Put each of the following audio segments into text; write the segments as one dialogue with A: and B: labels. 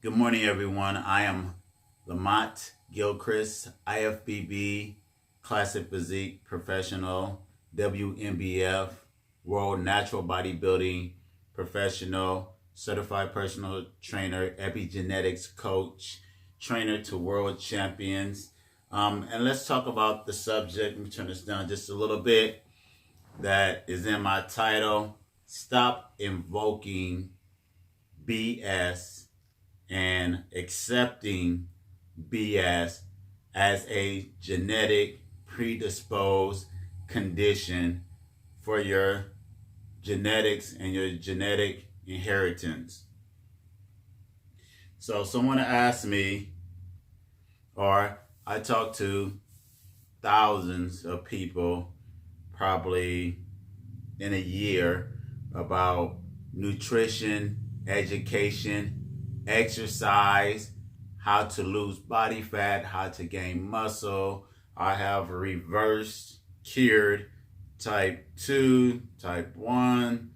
A: Good morning, everyone. I am Lamont Gilchrist, IFBB, Classic Physique Professional, WNBF, World Natural Bodybuilding Professional, Certified Personal Trainer, Epigenetics Coach, Trainer to World Champions. And let's talk about the subject. Let me turn this down just a little bit. That is in my title. Stop invoking BS and accepting BS as a genetic predisposed condition for your genetics and your genetic inheritance. So someone asked me, or I talked to thousands of people probably in a year about nutrition, education, exercise, how to lose body fat, how to gain muscle. I have reversed, cured type 2, type 1,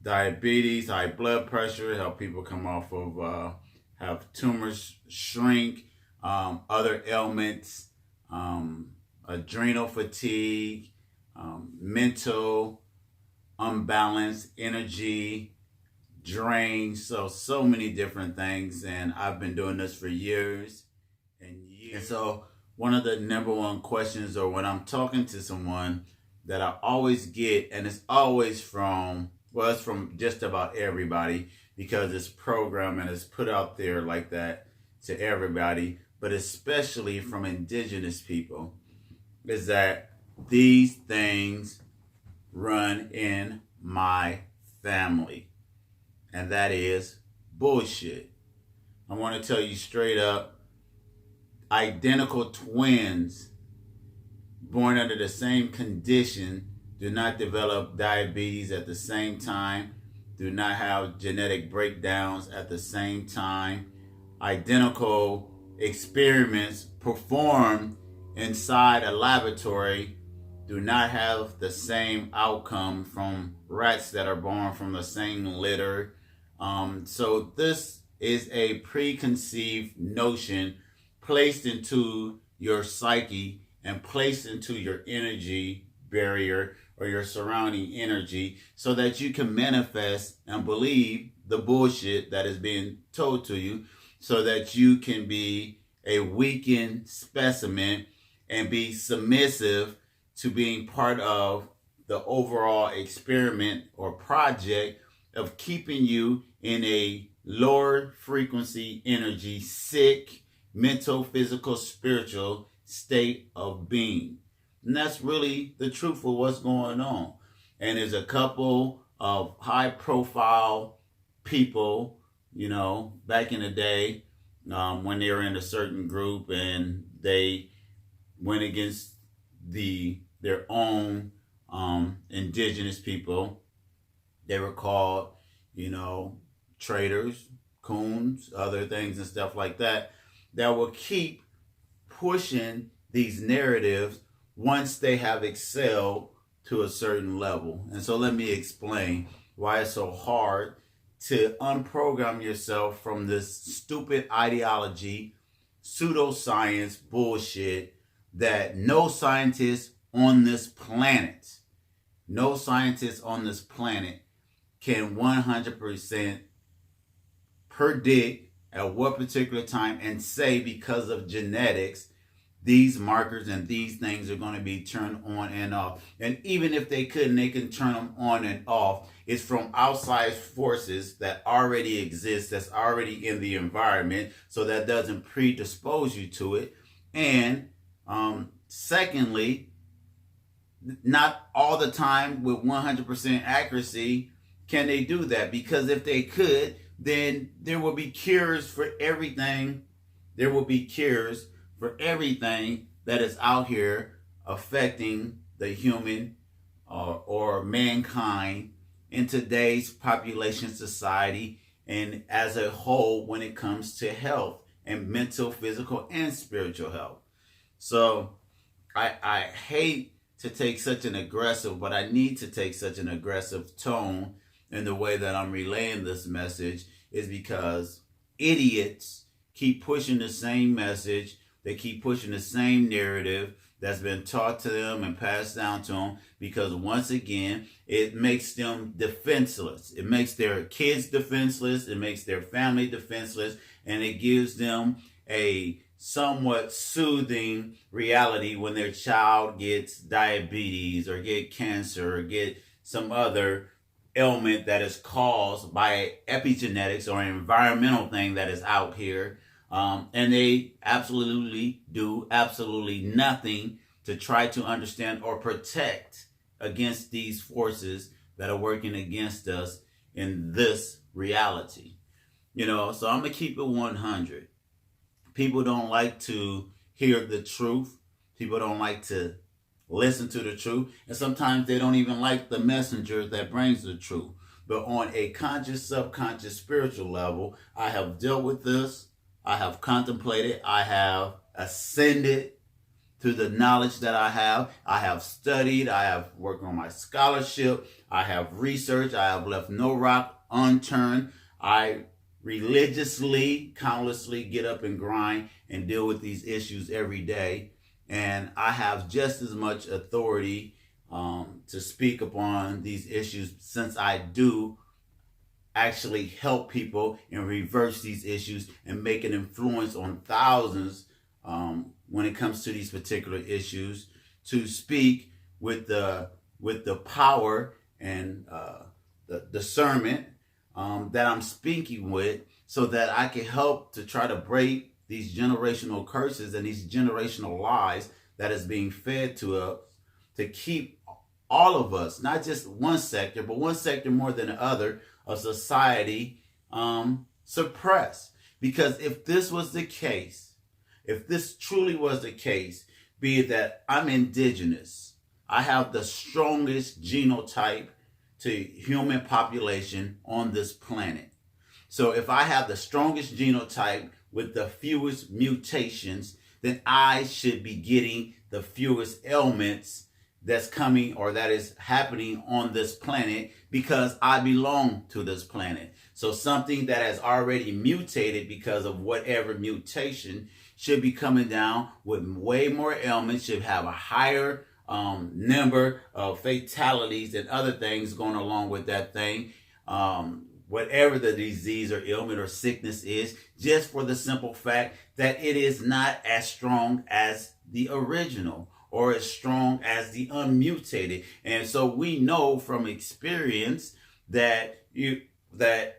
A: diabetes, high blood pressure, help people come off of, have tumors shrink, other ailments, adrenal fatigue, mental unbalance, energy drain, so many different things. And I've been doing this for years and years. And so one of the number one questions, or when I'm talking to someone, that I always get, and it's always from, well, it's from just about everybody, because it's programmed and it's put out there like that to everybody, but especially from indigenous people, is that these things run in my family. And that is bullshit. I want to tell you straight up, identical twins born under the same condition do not develop diabetes at the same time, do not have genetic breakdowns at the same time. Identical experiments performed inside a laboratory do not have the same outcome from rats that are born from the same litter. So this is a preconceived notion placed into your psyche and placed into your energy barrier or your surrounding energy, so that you can manifest and believe the bullshit that is being told to you, so that you can be a weakened specimen and be submissive to being part of the overall experiment or project of keeping you in a lower frequency energy, sick, mental, physical, spiritual state of being. And that's really the truth of what's going on. And there's a couple of high profile people, back in the day, when they were in a certain group and they went against their own indigenous people. They were called, traitors, coons, other things and stuff like that, that will keep pushing these narratives once they have excelled to a certain level. And so let me explain why it's so hard to unprogram yourself from this stupid ideology, pseudoscience bullshit that no scientist on this planet can 100% predict at what particular time and say, because of genetics, these markers and these things are going to be turned on and off. And even if they couldn't, they can turn them on and off. It's from outside forces that already exist, that's already in the environment, so that doesn't predispose you to it. And secondly, not all the time with 100% accuracy can they do that, because if they could, then there will be cures for everything. There will be cures for everything that is out here affecting the human or mankind in today's population society and as a whole when it comes to health and mental, physical, and spiritual health. So I hate to take such an aggressive, but I need to take such an aggressive tone in the way that I'm relaying this message, is because idiots keep pushing the same message. They keep pushing the same narrative that's been taught to them and passed down to them, because once again, it makes them defenseless. It makes their kids defenseless. It makes their family defenseless. And it gives them a somewhat soothing reality when their child gets diabetes or get cancer or get some other ailment that is caused by epigenetics or an environmental thing that is out here. And they absolutely do absolutely nothing to try to understand or protect against these forces that are working against us in this reality. So I'm going to keep it 100. People don't like to hear the truth. People don't like to listen to the truth. And sometimes they don't even like the messenger that brings the truth. But on a conscious, subconscious, spiritual level, I have dealt with this. I have contemplated. I have ascended through the knowledge that I have. I have studied. I have worked on my scholarship. I have researched. I have left no rock unturned. I religiously, countlessly get up and grind and deal with these issues every day. And I have just as much authority to speak upon these issues, since I do actually help people and reverse these issues and make an influence on thousands when it comes to these particular issues, to speak with the power and the discernment that I'm speaking with, so that I can help to try to break these generational curses and these generational lies that is being fed to us, to keep all of us, not just one sector, but one sector more than the other of society, suppressed. Because if this was the case, if this truly was the case, be it that I'm indigenous, I have the strongest genotype to human population on this planet. So if I have the strongest genotype with the fewest mutations, then I should be getting the fewest ailments that's coming or that is happening on this planet, because I belong to this planet. So something that has already mutated because of whatever mutation should be coming down with way more ailments, should have a higher number of fatalities and other things going along with that thing. Whatever the disease or ailment or sickness is, just for the simple fact that it is not as strong as the original or as strong as the unmutated. And so we know from experience that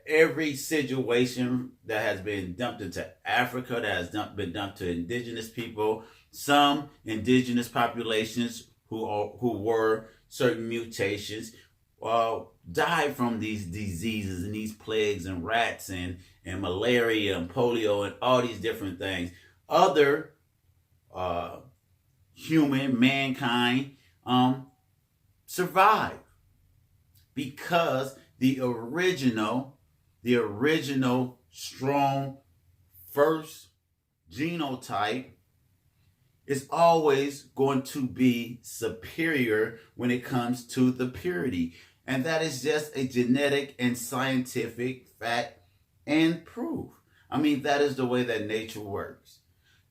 A: every situation that has been dumped into Africa, that has been dumped to indigenous people, some indigenous populations who were certain mutations, died from these diseases and these plagues and rats and malaria and polio and all these different things. Other mankind survived because the original strong first genotype is always going to be superior when it comes to the purity. And that is just a genetic and scientific fact and proof. I mean, that is the way that nature works.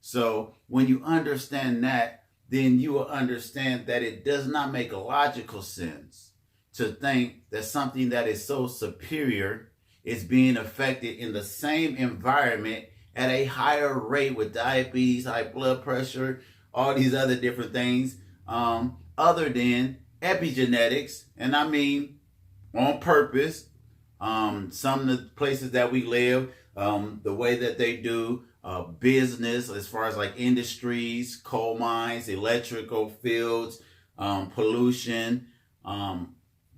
A: So when you understand that, then you will understand that it does not make logical sense to think that something that is so superior is being affected in the same environment at a higher rate with diabetes, high blood pressure, all these other different things, other than epigenetics. And I mean, on purpose, some of the places that we live, the way that they do business, as far as like industries, coal mines, electrical fields, pollution,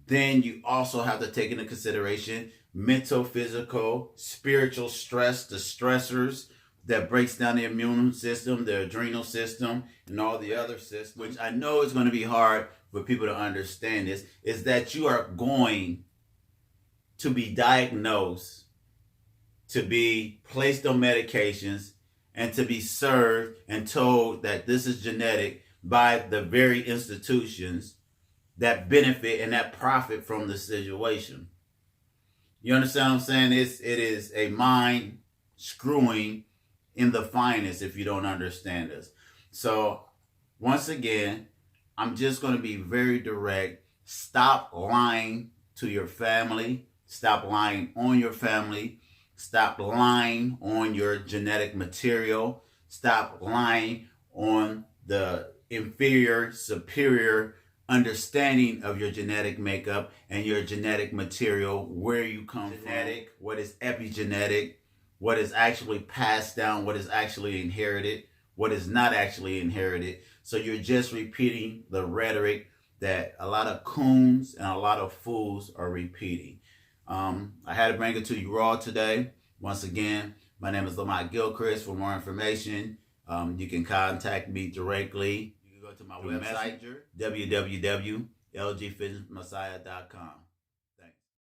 A: then you also have to take into consideration mental, physical, spiritual stress, the stressors that breaks down the immune system, the adrenal system, and all the other systems, which I know is going to be hard for people to understand this, is that you are going to be diagnosed, to be placed on medications, and to be served and told that this is genetic by the very institutions that benefit and that profit from the situation. You understand what I'm saying? It is a mind screwing in the finest if you don't understand this. So once again, I'm just going to be very direct. Stop lying to your family. Stop lying on your family. Stop lying on your genetic material. Stop lying on the inferior, superior understanding of your genetic makeup and your genetic material, where you come from, what is epigenetic, what is actually passed down, what is actually inherited, what is not actually inherited. So you're just repeating the rhetoric that a lot of coons and a lot of fools are repeating. I had to bring it to you raw today. Once again, my name is Lamont Gilchrist. For more information, you can contact me directly. You can go to my website, www.lgfitnessmessiah.com.